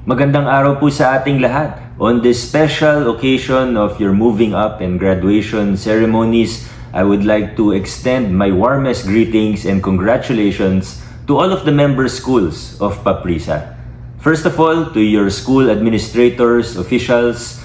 Magandang araw po sa ating lahat. On this special occasion of your moving up and graduation ceremonies, I would like to extend my warmest greetings and congratulations to all of the member schools of Paprisa. First of all, to your school administrators, officials,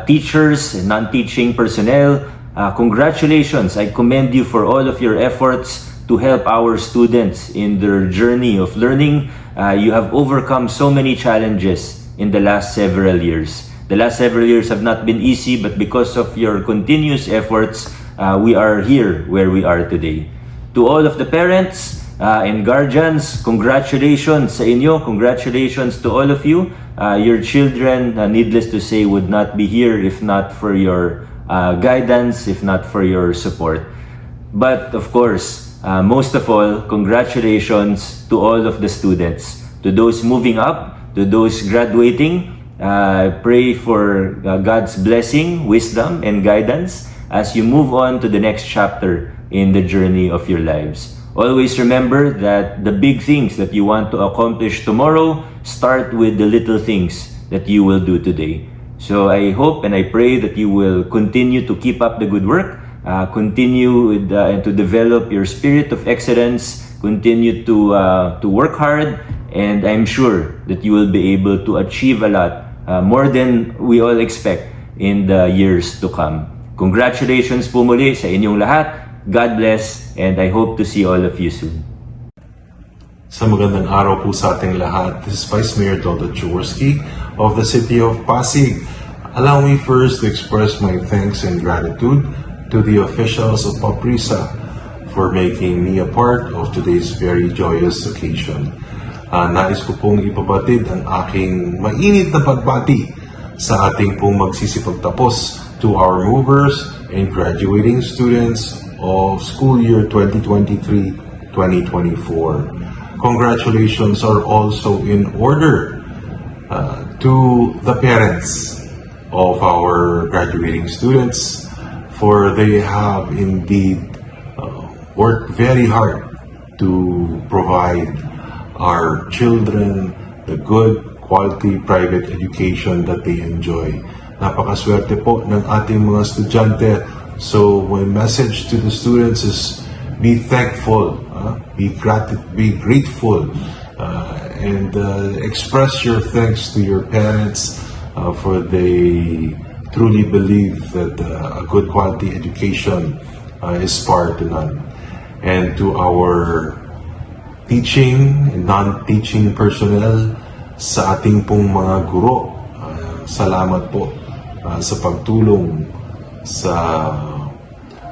teachers, non-teaching personnel, congratulations. I commend you for all of your efforts to help our students in their journey of learning. You have overcome so many challenges in the last several years. The last several years have not been easy, but because of your continuous efforts, we are here where we are today. To all of the parents and guardians, congratulations sa inyo. Congratulations to all of you. Your children, needless to say, would not be here if not for your guidance, if not for your support. But of course, most of all, congratulations to all of the students, to those moving up, to those graduating. Pray for God's blessing, wisdom, and guidance as you move on to the next chapter in the journey of your lives. Always remember that the big things that you want to accomplish tomorrow start with the little things that you will do today. So I hope and I pray that you will continue to keep up the good work. Continue with, and to develop your spirit of excellence, continue to work hard, and I'm sure that you will be able to achieve a lot, more than we all expect in the years to come. Congratulations po muli sa inyong lahat. God bless, and I hope to see all of you soon. Sa magandang araw po sa ating lahat, this is Vice Mayor Dodo Jaworski of the City of Pasig. Allow me first to express my thanks and gratitude to the officials of Paprisa for making me a part of today's very joyous occasion. Nais ko pong ipabatid ang aking mainit na pagbati sa ating pong magsisipagtapos to our movers and graduating students of school year 2023-2024. Congratulations are also in order to the parents of our graduating students, for they have indeed worked very hard to provide our children the good quality private education that they enjoy. Napakaswerte po ng ating mga estudyante. So my message to the students is be thankful, be grateful, and express your thanks to your parents for they truly believe that a good quality education is par to none. And to our teaching and non-teaching personnel, sa ating pong mga guro, salamat po sa pagtulong sa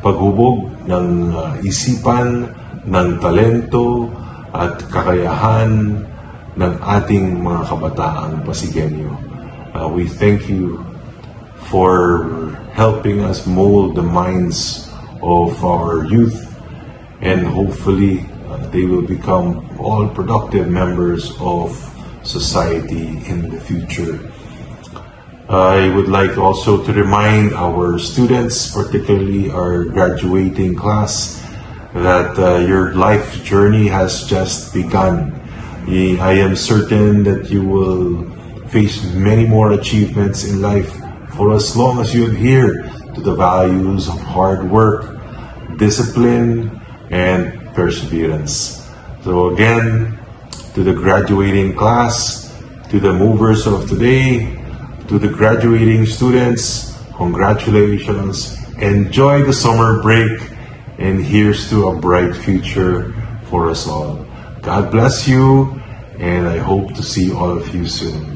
paghubog ng isipan, ng talento at kakayahan ng ating mga kabataang Pasigenyo. We thank you for helping us mold the minds of our youth, and hopefully they will become all productive members of society in the future. I would like also to remind our students, particularly our graduating class, that your life journey has just begun. I am certain that you will face many more achievements in life for as long as you adhere to the values of hard work, discipline, and perseverance. So again, to the graduating class, to the movers of today, to the graduating students, congratulations, enjoy the summer break, and here's to a bright future for us all. God bless you, and I hope to see all of you soon.